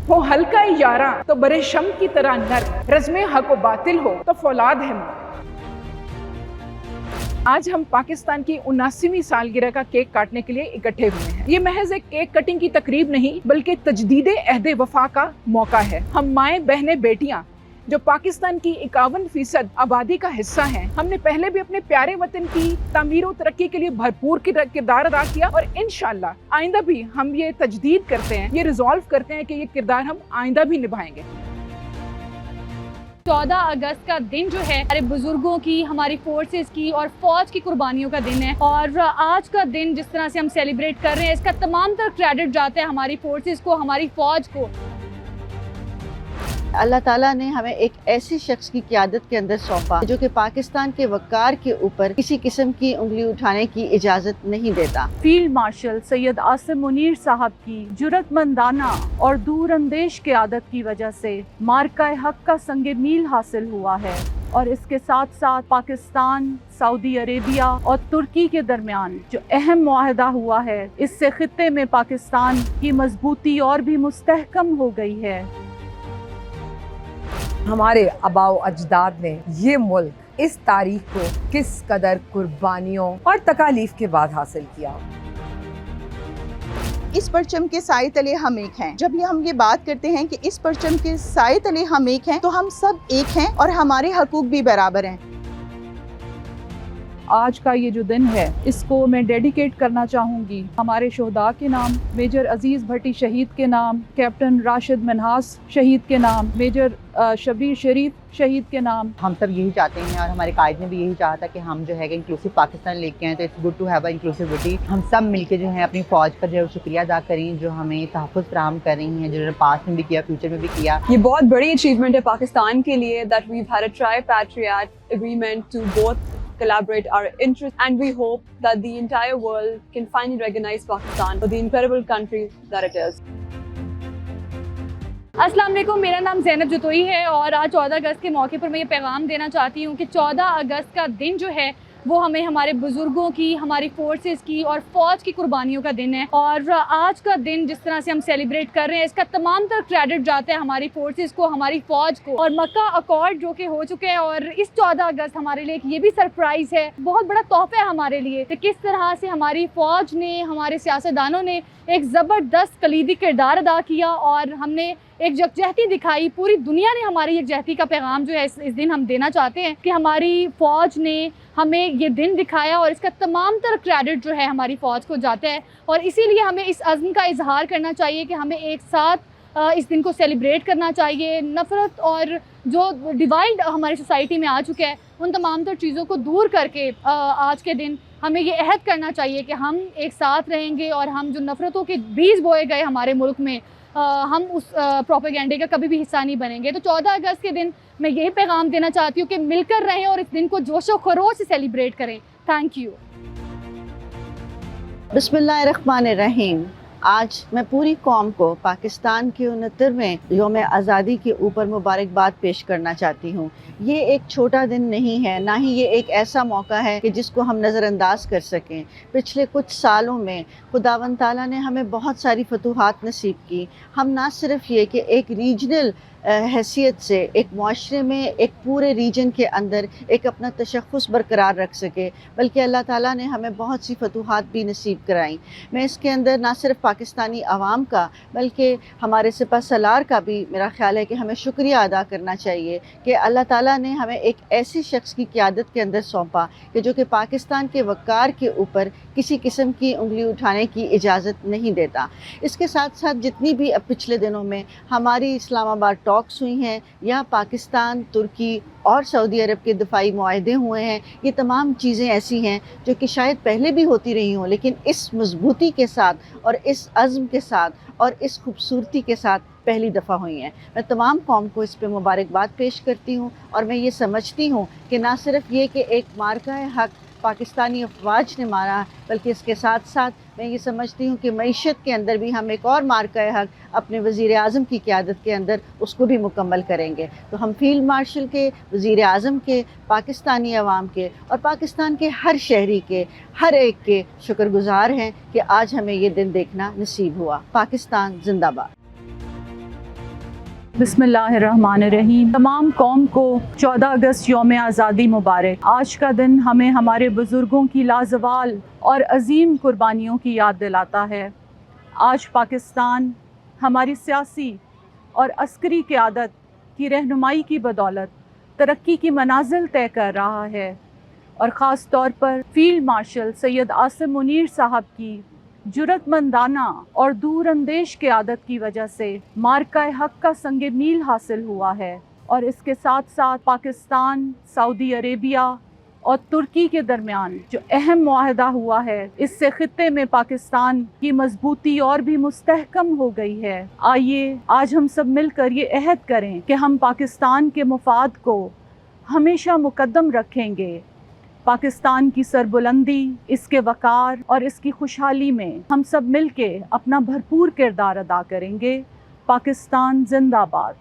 हो हल्का यारा तो बरे शम की तरह नर, रज़्मे हक व बातिल हो तो फौलाद है मौत। आज हम पाकिस्तान की 79वीं सालगिरह का केक काटने के लिए इकट्ठे हुए हैं। ये महज एक केक कटिंग की तकरीब नहीं बल्कि तजदीदे अहद वफा का मौका है। हम माएँ, बहनें, बेटियां जो पाकिस्तान की 51% आबादी का हिस्सा हैं, हमने पहले भी अपने प्यारे वतन की तामीर और तरक्की के लिए भरपूर किरदार अदा किया और इंशाअल्लाह आइंदा भी हम ये तजदीद करते हैं, ये रिजॉल्व करते हैं कि ये किरदार हम आइंदा भी निभाएंगे। 14 अगस्त का दिन जो है हमारे बुजुर्गों की, हमारी फोर्सेस की और फौज की कुर्बानियों का दिन है। और आज का दिन जिस तरह से हम सेलिब्रेट कर रहे हैं, इसका तमाम तर क्रेडिट जाता है हमारी फोर्सेस को, हमारी फौज को। अल्लाह ताला ने हमें एक ऐसी शख्स की क़यादत के अंदर सौंपा जो कि पाकिस्तान के वक़ार के ऊपर किसी किस्म की उंगली उठाने की इजाज़त नहीं देता। फील्ड मार्शल सैयद आसिम मुनीर साहब की जुर्रतमंदाना और दूरअंदेश क़यादत की वजह से मार्का हक का संगे मील हासिल हुआ है और इसके साथ साथ पाकिस्तान, सऊदी अरेबिया और तुर्की के दरमियान जो अहम मुआहदा हुआ है, इससे खित्ते में पाकिस्तान की मजबूती और भी मुस्तहकम हो गई है। हमारे आबाओ अजदाद ने ये मुल्क इस तारीख को किस कदर कुर्बानियों और तकालीफ के बाद हासिल किया। इस परचम के साए तले हम एक हैं। जब हम ये बात करते हैं कि इस परचम के साए तले हम एक हैं, तो हम सब एक हैं और हमारे हकूक भी बराबर हैं। आज का ये जो दिन है, इसको मैं डेडिकेट करना चाहूँगी हमारे शोहदा के नाम, मेजर अजीज़ भट्टी शहीद के नाम, कैप्टन राशिद मनहास शहीद के नाम, मेजर शबीर शरीफ शहीद के नाम। हम सब यही चाहते हैं और हमारे कायद ने भी यही चाहा था कि हम जो है इंक्लूसिव पाकिस्तान लेके आए, तो it's good to have a inclusivity. हम सब मिलके जो है अपनी फ़ौज का जो शुक्रिया अदा करें, जो हमें तहफ़्फ़ुज़ फराहम कर रही हैं, जो पास्ट में भी किया, फ्यूचर में भी किया। ये बहुत बड़ी अचीवमेंट है पाकिस्तान के लिए that we've had a tripartite agreement to both collaborate our interests, and we hope that the entire world can finally recognize Pakistan for the incredible country that it is. अस्सलाम वालेकुम, मेरा नाम ज़ैनब जतोई है और आज 14 अगस्त के मौके पर मैं ये पैगाम देना चाहती हूँ कि 14 अगस्त का दिन जो है वो हमें हमारे बुजुर्गों की, हमारी फोर्सेस की और फौज की कुर्बानियों का दिन है। और आज का दिन जिस तरह से हम सेलिब्रेट कर रहे हैं, इसका तमाम तर क्रेडिट जाता है हमारी फोर्सेस को, हमारी फौज को। और मक्का अकॉर्ड जो कि हो चुके हैं और इस 14 अगस्त हमारे लिए ये भी सरप्राइज है, बहुत बड़ा तोहफा है हमारे लिए कि किस तरह से हमारी फौज ने, हमारे सियासतदानों ने एक ज़बरदस्त कलीदी किरदार अदा किया और हमने एक यकजहती दिखाई। पूरी दुनिया ने हमारी यकजहती का पैगाम जो है इस दिन हम देना चाहते हैं कि हमारी फ़ौज ने हमें ये दिन दिखाया और इसका तमाम तर क्रेडिट जो है हमारी फ़ौज को जाता है। और इसीलिए हमें इस अज़्म का इजहार करना चाहिए कि हमें एक साथ इस दिन को सेलिब्रेट करना चाहिए। नफ़रत और जो डिवाइड हमारी सोसाइटी में आ चुका है, उन तमाम तर चीज़ों को दूर करके आज के दिन हमें ये अहद करना चाहिए कि हम एक साथ रहेंगे और हम जो नफ़रतों के बीज बोए गए हमारे मुल्क में, हम उस प्रोपेगेंडे का कभी भी हिस्सा नहीं बनेंगे। तो 14 अगस्त के दिन मैं यही पैगाम देना चाहती हूँ कि मिलकर रहें और इस दिन को जोशो खरोश से सेलिब्रेट करें। Thank you. बिस्मिल्लाहिर्रहमानिर्रहीम। आज मैं पूरी कौम को पाकिस्तान के 69वें यौम आज़ादी के ऊपर मुबारकबाद पेश करना चाहती हूँ। ये एक छोटा दिन नहीं है, ना ही ये एक ऐसा मौका है कि जिसको हम नज़रअंदाज कर सकें। पिछले कुछ सालों में खुदावंद ताला ने हमें बहुत सारी फतूहात नसीब की। हम ना सिर्फ ये कि एक रीजनल हैसियत से एक माशरे में, एक पूरे रीजन के अंदर एक अपना तशख़्ख़ुस बरकरार रख सके, बल्कि अल्लाह ताला ने हमें बहुत सी फतूहात भी नसीब कराई। मैं इसके अंदर ना सिर्फ पाकिस्तानी आवाम का बल्कि हमारे सिपह सलार का भी मेरा ख़्याल है कि हमें शुक्रिया अदा करना चाहिए कि अल्लाह ताला ने हमें एक ऐसी शख्स की क़यादत के अंदर सौंपा कि जो कि पाकिस्तान के वक़ार के ऊपर किसी किस्म की उंगली उठाने की इजाज़त नहीं देता। इसके साथ साथ जितनी भी अब पिछले दिनों में हमारी इस्लामाबाद टॉक्स हुई हैं या पाकिस्तान, तुर्की और सऊदी अरब के दफ़ाई मुआहदे हुए हैं, ये तमाम चीज़ें ऐसी हैं जो कि शायद पहले भी होती रही हों, लेकिन इस मजबूती के साथ और इस अज़्म के साथ और इस खूबसूरती के साथ पहली दफ़ा हुई हैं। मैं तमाम कौम को इस पे मुबारकबाद पेश करती हूँ और मैं ये समझती हूँ कि ना सिर्फ ये कि एक मार्का हक पाकिस्तानी अफवाज ने मारा, बल्कि इसके साथ साथ मैं ये समझती हूँ कि मईशत के अंदर भी हम एक और मार्का हक अपने वज़ीर आज़म की क़यादत के अंदर उसको भी मुकम्मल करेंगे। तो हम फील्ड मार्शल के, वज़ीर आज़म के, पाकिस्तानी अवाम के और पाकिस्तान के हर शहरी के, हर एक के शुक्रगुज़ार हैं कि आज हमें ये दिन देखना नसीब हुआ। पाकिस्तान ज़िंदाबाद। बिस्मिल्लाहिर्रहमानिर्रहीम। तमाम कौम को 14 अगस्त यौम आज़ादी मुबारक। आज का दिन हमें हमारे बुज़ुर्गों की लाजवाल और अजीम कुर्बानियों की याद दिलाता है। आज पाकिस्तान हमारी सियासी और अस्करी क़यादत की रहनुमाई की बदौलत तरक्की की मनाजिल तय कर रहा है और ख़ास तौर पर फ़ील्ड मार्शल सैयद आसिम मुनीर साहब की जुरतमंदाना और दूरअंदेश क़यादत की वजह से मार्का हक़ का संग मील हासिल हुआ है और इसके साथ साथ पाकिस्तान, सऊदी अरेबिया और तुर्की के दरमियान जो अहम मुआहदा हुआ है, इससे ख़ित्ते में पाकिस्तान की मजबूती और भी मुस्तहकम हो गई है। आइए आज हम सब मिलकर ये अहद करें कि हम पाकिस्तान के मुफाद को हमेशा मुकद्दम रखेंगे। पाकिस्तान की सरबुलंदी, इसके वक़ार और इसकी खुशहाली में हम सब मिलके अपना भरपूर किरदार अदा करेंगे। पाकिस्तान जिंदाबाद।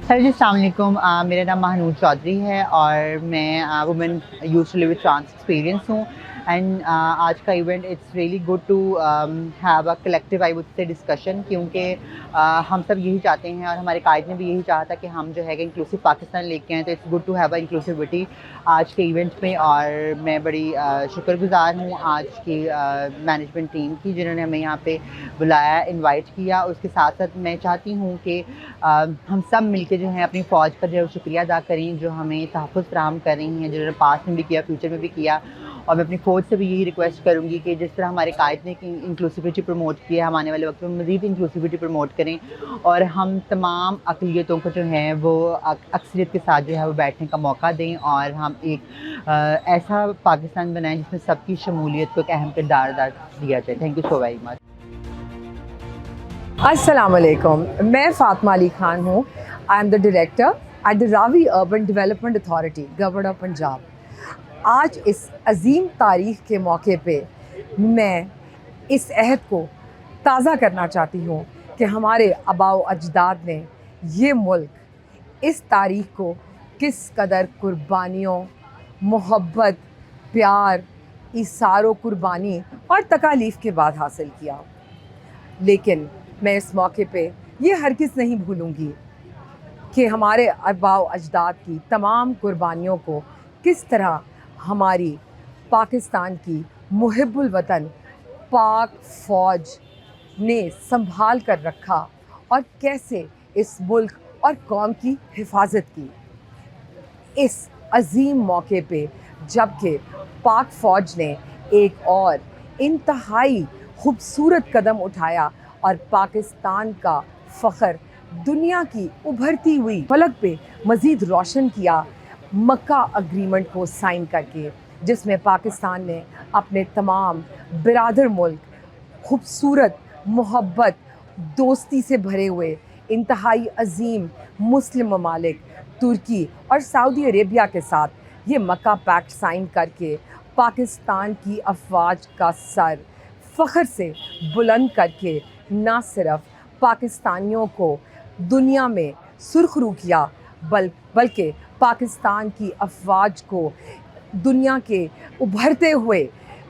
सर जी अस्सलाम वालेकुम। मेरा नाम महानूर चौधरी है और मैं women used to live with trans experience हूँ एंड आज का event it's really good to have a collective I would say discussion, क्योंकि हम सब यही चाहते हैं और हमारे कायद ने भी यही चाहा था कि हम जो है कि इंक्लूसिव पाकिस्तान लेके आएँ, तो it's good to have a inclusivity आज के इवेंट में। और मैं बड़ी शुक्रगुजार हूँ आज की मैनेजमेंट टीम की जिन्होंने हमें यहाँ पे बुलाया, इनवाइट किया। उसके साथ साथ मैं चाहती हूँ कि हम सब मिलके जो है अपनी फ़ौज पर जो है शुक्रिया अदा करें जो हमें तहफ़्फ़ुज़ फराहम कर रही हैं, जिन्होंने पास्ट में भी किया, फ्यूचर में भी किया। और मैं अपनी फ़ौज से भी यही रिक्वेस्ट करूँगी कि जिस तरह हमारे कायद ने इंक्लूसिविटी प्रमोट की है, हम आने वाले वक्त में मज़ीद इंक्लूसिविटी प्रमोट करें और हम तमाम अक़लियतों को जो है वो अक्सरियत के साथ जो है वो बैठने का मौका दें और हम एक ऐसा पाकिस्तान बनाएं जिसमें सबकी शमूलियत को एक अहम किरदार अदा दिया जाए। Thank you so very much. अस्सलाम वालेकुम। मैं फ़ातिमा अली खान हूँ। I am the director at the Ravi urban development authority, government of Punjab. आज इस अजीम तारीख़ के मौके पे मैं इस अहद को ताज़ा करना चाहती हूँ कि हमारे आबाओ अजदाद ने ये मुल्क इस तारीख़ को किस कदर कुर्बानियों, मोहब्बत, प्यार, इसारो कुर्बानी और तकालीफ़ के बाद हासिल किया। लेकिन मैं इस मौके पे ये हरगिज़ नहीं भूलूँगी कि हमारे आबाओ अजदाद की तमाम कुर्बानियों को किस तरह हमारी पाकिस्तान की मुहिब्बुल वतन पाक फ़ौज ने संभाल कर रखा और कैसे इस मुल्क और कौम की हिफाजत की। इस अजीम मौके पे जबकि पाक फ़ौज ने एक और इंतहाई खूबसूरत कदम उठाया और पाकिस्तान का फ़ख्र दुनिया की उभरती हुई फलक पे मज़ीद रोशन किया मक्का एग्रीमेंट को साइन करके, जिसमें पाकिस्तान ने अपने तमाम बिरादर मुल्क, खूबसूरत, मोहब्बत, दोस्ती से भरे हुए इंतहाई अजीम मुस्लिम ममालिक तुर्की और सऊदी अरेबिया के साथ ये मक्का पैक्ट साइन करके पाकिस्तान की अफवाज का सर फ़ख्र से बुलंद करके ना सिर्फ पाकिस्तानियों को दुनिया में सुर्खरू किया बल्कि पाकिस्तान की अफवाज को दुनिया के उभरते हुए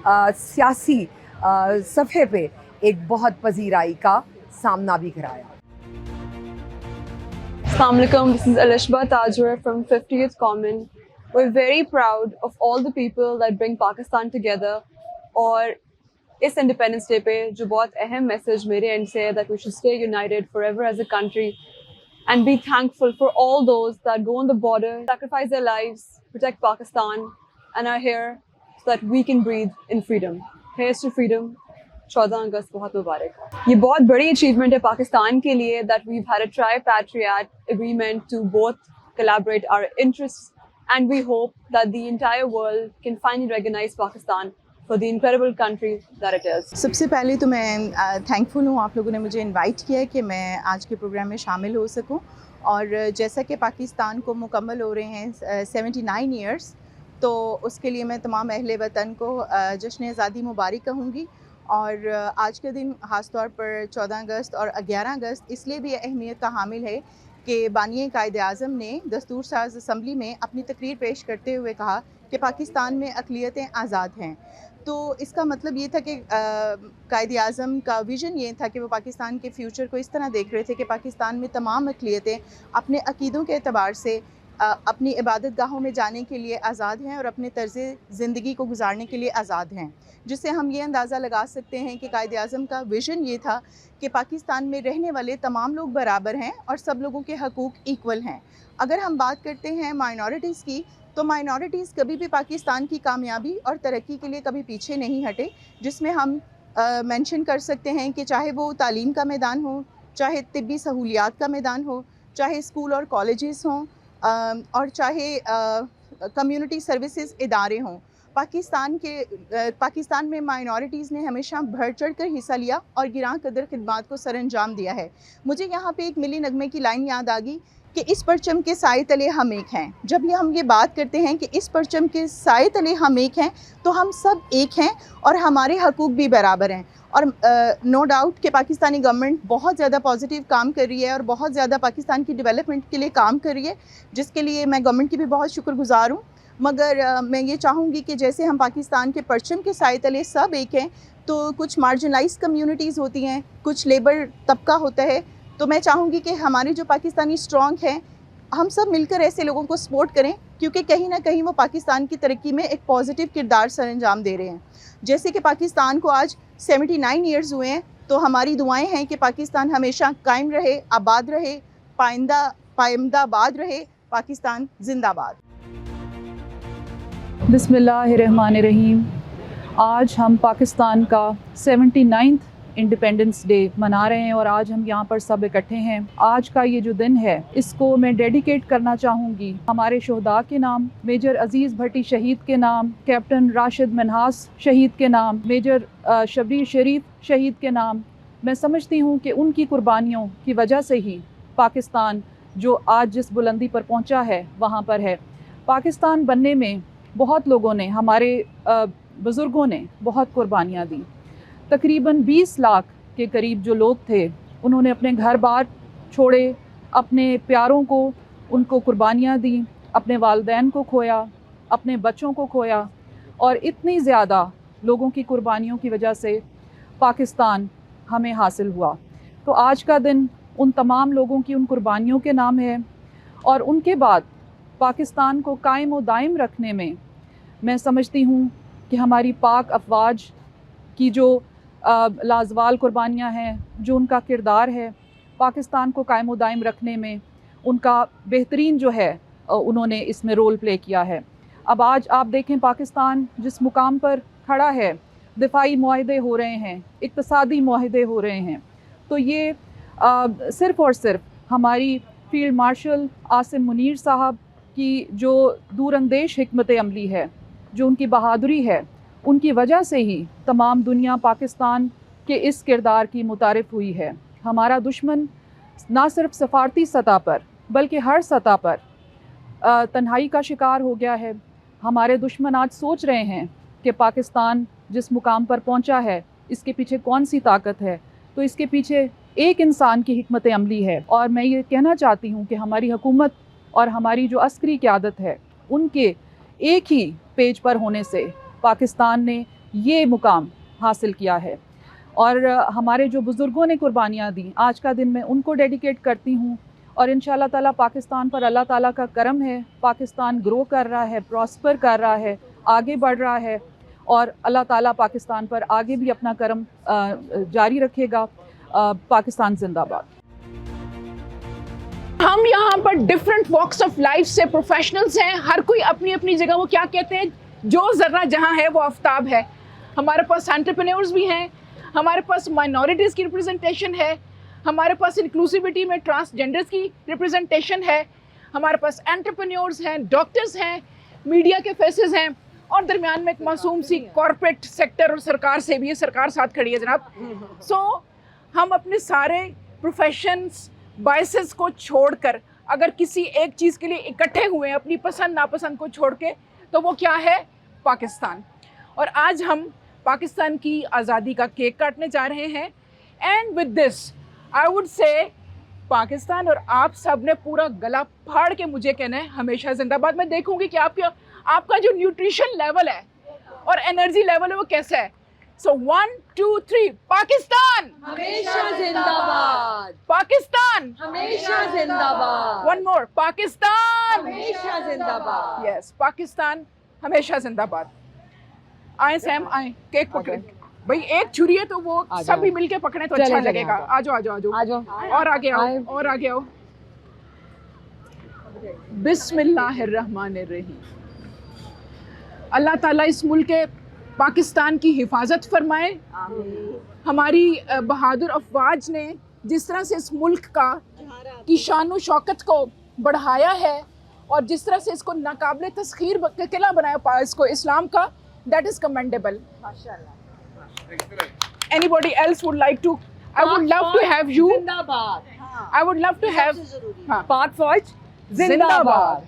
सियासी सफ़े पे एक बहुत पजीराई का सामना भी कराया। Assalamu alaikum, this is Alishba Tajwer from 50th Common. We're very proud of all the people that bring Pakistan together. और इस इंडिपेंडेंस डे पे जो बहुत अहम मैसेज मेरे एंड से है that we should stay united forever as a country and be thankful for all those that go on the border, sacrifice their lives, protect Pakistan and are here so that we can breathe in freedom. Here's to freedom. 14 अगस्त बहुत मुबारक। ये बहुत बड़ी achievement है पाकिस्तान के लिए that we've had a tripartite agreement to both collaborate our interests and we hope that the entire world can finally recognize Pakistan for the incredible country that it is. सबसे पहले तो मैं थैंकफुल हूँ आप लोगों ने मुझे इनवाइट किया है कि मैं आज के प्रोग्राम में शामिल हो सकूँ। और जैसा कि पाकिस्तान को मुकम्मल हो रहे हैं 79 ईयर्स, तो उसके लिए मैं तमाम अहले वतन को जश्न आज़ादी मुबारक कहूँगी। और आज के दिन ख़ास तौर पर 14 अगस्त और 11 अगस्त इसलिए भी अहमियत का हामिल है कि बानी कायद आज़म ने दस्तूर साज असम्बली में अपनी तकरीर पेश करते हुए कहा کہ پاکستان میں اقلیتیں آزاد ہیں. تو اس کا مطلب یہ تھا کہ قائد اعظم کا ویژن یہ تھا کہ وہ پاکستان کے فیوچر کو اس طرح دیکھ رہے تھے کہ پاکستان میں تمام اقلیتیں اپنے عقیدوں کے اعتبار سے اپنی عبادت گاہوں میں جانے کے لیے آزاد ہیں اور اپنے طرز زندگی کو گزارنے کے لیے آزاد ہیں. جس سے ہم یہ اندازہ لگا سکتے ہیں کہ قائد اعظم کا ویژن یہ تھا کہ پاکستان میں رہنے والے تمام لوگ برابر ہیں اور سب لوگوں کے حقوق ایکول ہیں. اگر ہم بات کرتے ہیں مائنورٹیز کی، تو مائنورٹیز کبھی بھی پاکستان کی کامیابی اور ترقی کے لیے کبھی پیچھے نہیں ہٹے، جس میں ہم مینشن کر سکتے ہیں کہ چاہے وہ تعلیم کا میدان ہو، چاہے طبی سہولیات کا میدان ہو، چاہے اسکول اور کالجز ہوں، اور چاہے کمیونٹی سروسز ادارے ہوں. پاکستان میں مائنورٹیز نے ہمیشہ بڑھ چڑھ کر حصہ لیا اور گراں قدر خدمات کو سر انجام دیا ہے. مجھے یہاں پہ ایک ملی نغمے کی لائن یاد آ گئی کہ اس پرچم کے سائے تلے ہم ایک ہیں. جب ہم یہ بات کرتے ہیں کہ اس پرچم کے سائے تلے ہم ایک ہیں، تو ہم سب ایک ہیں اور ہمارے حقوق بھی برابر ہیں. اور نو ڈاؤٹ کہ پاکستانی گورنمنٹ بہت زیادہ پازیٹیو کام کر رہی ہے اور بہت زیادہ پاکستان کی ڈیولپمنٹ کے لیے کام کر رہی ہے، جس کے لیے میں گورنمنٹ کی بھی بہت شکر گزار ہوں. مگر میں یہ چاہوں گی کہ جیسے ہم پاکستان کے پرچم کے سائے تلے سب ایک ہیں، تو کچھ مارجنلائز کمیونٹیز ہوتی ہیں، کچھ لیبر طبقہ ہوتا ہے. تو میں چاہوں گی کہ ہمارے جو پاکستانی اسٹرانگ ہیں، ہم سب مل کر ایسے لوگوں کو سپورٹ کریں، کیونکہ کہیں نہ کہیں وہ پاکستان کی ترقی میں ایک پازیٹیو کردار سر انجام دے رہے ہیں. جیسے کہ پاکستان کو آج 79 ایئرز ہوئے ہیں، تو ہماری دعائیں ہیں کہ پاکستان ہمیشہ قائم رہے، آباد رہے، پائندہ آباد رہے. پاکستان زندہ باد. بسم اللہ الرحمن الرحیم. آج ہم پاکستان کا 79 انڈیپینڈنس ڈے منا رہے ہیں اور آج ہم یہاں پر سب اکٹھے ہیں. آج کا یہ جو دن ہے، اس کو میں ڈیڈیکیٹ کرنا چاہوں گی ہمارے شہداء کے نام، میجر عزیز بھٹی شہید کے نام، کیپٹن راشد منہاس شہید کے نام، میجر شبیر شریف شہید کے نام. میں سمجھتی ہوں کہ ان کی قربانیوں کی وجہ سے ہی پاکستان جو آج جس بلندی پر پہنچا ہے وہاں پر ہے. پاکستان بننے میں بہت لوگوں نے، ہمارے بزرگوں نے بہت قربانیاں دیں. تقریباً 20 لاکھ کے قریب جو لوگ تھے، انہوں نے اپنے گھر بار چھوڑے، اپنے پیاروں کو، ان کو قربانیاں دیں، اپنے والدین کو کھویا، اپنے بچوں کو کھویا، اور اتنی زیادہ لوگوں کی قربانیوں کی وجہ سے پاکستان ہمیں حاصل ہوا. تو آج کا دن ان تمام لوگوں کی ان قربانیوں کے نام ہے. اور ان کے بعد پاکستان کو قائم و دائم رکھنے میں سمجھتی ہوں کہ ہماری پاک افواج کی جو لازوال قربانیاں ہیں، جو ان کا کردار ہے پاکستان کو قائم و دائم رکھنے میں، ان کا بہترین جو ہے انہوں نے اس میں رول پلے کیا ہے. اب آج آپ دیکھیں پاکستان جس مقام پر کھڑا ہے، دفاعی معاہدے ہو رہے ہیں، اقتصادی معاہدے ہو رہے ہیں. تو یہ صرف اور صرف ہماری فیلڈ مارشل عاصم منیر صاحب کی جو دور اندیش حکمت عملی ہے، جو ان کی بہادری ہے، ان کی وجہ سے ہی تمام دنیا پاکستان کے اس کردار کی متعارف ہوئی ہے. ہمارا دشمن نہ صرف سفارتی سطح پر بلکہ ہر سطح پر تنہائی کا شکار ہو گیا ہے. ہمارے دشمن آج سوچ رہے ہیں کہ پاکستان جس مقام پر پہنچا ہے، اس کے پیچھے کون سی طاقت ہے. تو اس کے پیچھے ایک انسان کی حکمت عملی ہے. اور میں یہ کہنا چاہتی ہوں کہ ہماری حکومت اور ہماری جو عسکری قیادت ہے، ان کے ایک ہی پیج پر ہونے سے پاکستان نے یہ مقام حاصل کیا ہے. اور ہمارے جو بزرگوں نے قربانیاں دیں، آج کا دن میں ان کو ڈیڈیکیٹ کرتی ہوں. اور انشاءاللہ تعالیٰ پاکستان پر اللہ تعالیٰ کا کرم ہے، پاکستان گرو کر رہا ہے، پراسپر کر رہا ہے، آگے بڑھ رہا ہے، اور اللہ تعالیٰ پاکستان پر آگے بھی اپنا کرم جاری رکھے گا. پاکستان زندہ باد. ہم یہاں پر ڈفرینٹ واکس آف لائف سے پروفیشنلز ہیں، ہر کوئی اپنی اپنی جگہ، وہ کیا کہتے ہیں، جو ذرہ جہاں ہے وہ آفتاب ہے. ہمارے پاس انٹرپرینیورز بھی ہیں، ہمارے پاس مائنورٹیز کی ریپرزنٹیشن ہے، ہمارے پاس انکلوسیوٹی میں ٹرانسجینڈرز کی ریپرزنٹیشن ہے، ہمارے پاس انٹرپرینیورز ہیں، ڈاکٹرز ہیں، میڈیا کے فیسز ہیں، اور درمیان میں ایک معصوم سی کارپوریٹ سیکٹر اور سرکار سے بھی ہے. سرکار ساتھ کھڑی ہے جناب. سو ہم اپنے سارے پروفیشنز بائسز کو چھوڑ کر اگر کسی ایک چیز کے لیے اکٹھے ہوئے ہیں، اپنی پسند ناپسند کو چھوڑ کے، تو وہ کیا ہے؟ پاکستان. اور آج ہم پاکستان کی آزادی کا کیک کاٹنے جا رہے ہیں. And with this I would say Pakistan اور آپ سب نے پورا گلا پھاڑ کے مجھے کہنا ہے ہمیشہ زندہ باد. میں دیکھوں گی کہ आपका जो न्यूट्रिशन लेवल है और एनर्जी लेवल है वो कैसा है। सो 1 2 3 पाकिस्तान हमेशा जिंदाबाद, पाकिस्तान हमेशा जिंदाबाद, वन मोर पाकिस्तान हमेशा जिंदाबाद। यस पाकिस्तान हमेशा जिंदाबाद। आए सैम आए, केक पकड़े भाई, एक छुरी है तो वो आ सभी जाओ। मिलके पकड़े तो चले अच्छा चले लगेगा। आ आ जाओ आ जाओ आ जाओ आ जाओ। और आगे आओ आए। और आगे आओ। बिस्मिल्लाहिर्रहमानिर्रहीम। अल्लाह ताला इस मुल्क के पाकिस्तान की हिफाजत फरमाए। हमारी बहादुर अफवाज ने जिस तरह से इस मुल्क की शान व शौकत को बढ़ाया है और जिस तरह से इसको नाकाबिले तस्खीर किला बनाया इसको इस्लाम का, that is commendable. Anybody else would like to? I would love to have you. जिंदाबाद, I would love to have. हाँ, पाक फौज जिंदाबाद।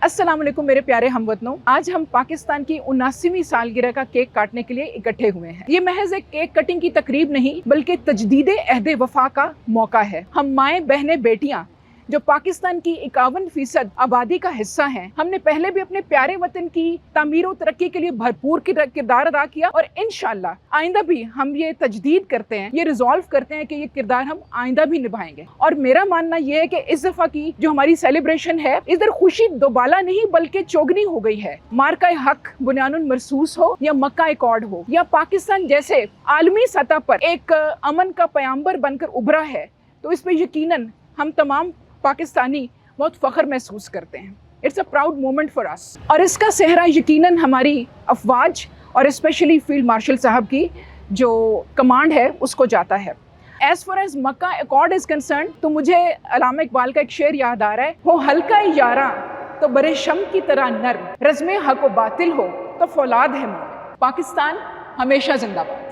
अस्सलाम वालेकुम मेरे प्यारे हमवतनों। आज हम पाकिस्तान की 79वीं सालगिरह का केक काटने के लिए इकट्ठे हुए हैं। ये महज एक केक कटिंग की तकरीब नहीं बल्कि तजदीद अहद वफा का मौका है। हम माएँ बहनें बेटियां जो पाकिस्तान की 51% आबादी का हिस्सा हैं, हमने पहले भी अपने प्यारे वतन की तामीर और तरक्की के लिए भरपूर किरदार अदा किया और इंशाल्लाह आइंदा भी हम ये तजदीद करते हैं, ये रिजॉल्व करते हैं कि ये किरदार हम आइंदा भी निभाएंगे। और मेरा मानना ये है कि इस दफ़ा की जो हमारी सेलिब्रेशन है, इधर खुशी दोबाला नहीं बल्कि चौगनी हो गई है। मार्का हक बुनियानुल मरसूस हो या मक्का एकॉर्ड हो या पाकिस्तान जैसे आलमी सतह पर एक अमन का पैगंबर बनकर उभरा है, तो इस पर यकीनन हम तमाम पाकिस्तानी बहुत फ़ख्र महसूस करते हैं। It's a proud moment for us. और इसका सेहरा यकीनन हमारी अफवाज और स्पेशली फील्ड मार्शल साहब की जो कमांड है उसको जाता है। As far as Makkah accord is concerned, तो मुझे अल्लामा इकबाल का एक शेर याद आ रहा है, हो हल्का यारा तो बरे शम की तरह नर्म, रज़्मे हक व बातिल हो तो फौलाद है मोर। पाकिस्तान हमेशा जिंदाबाद।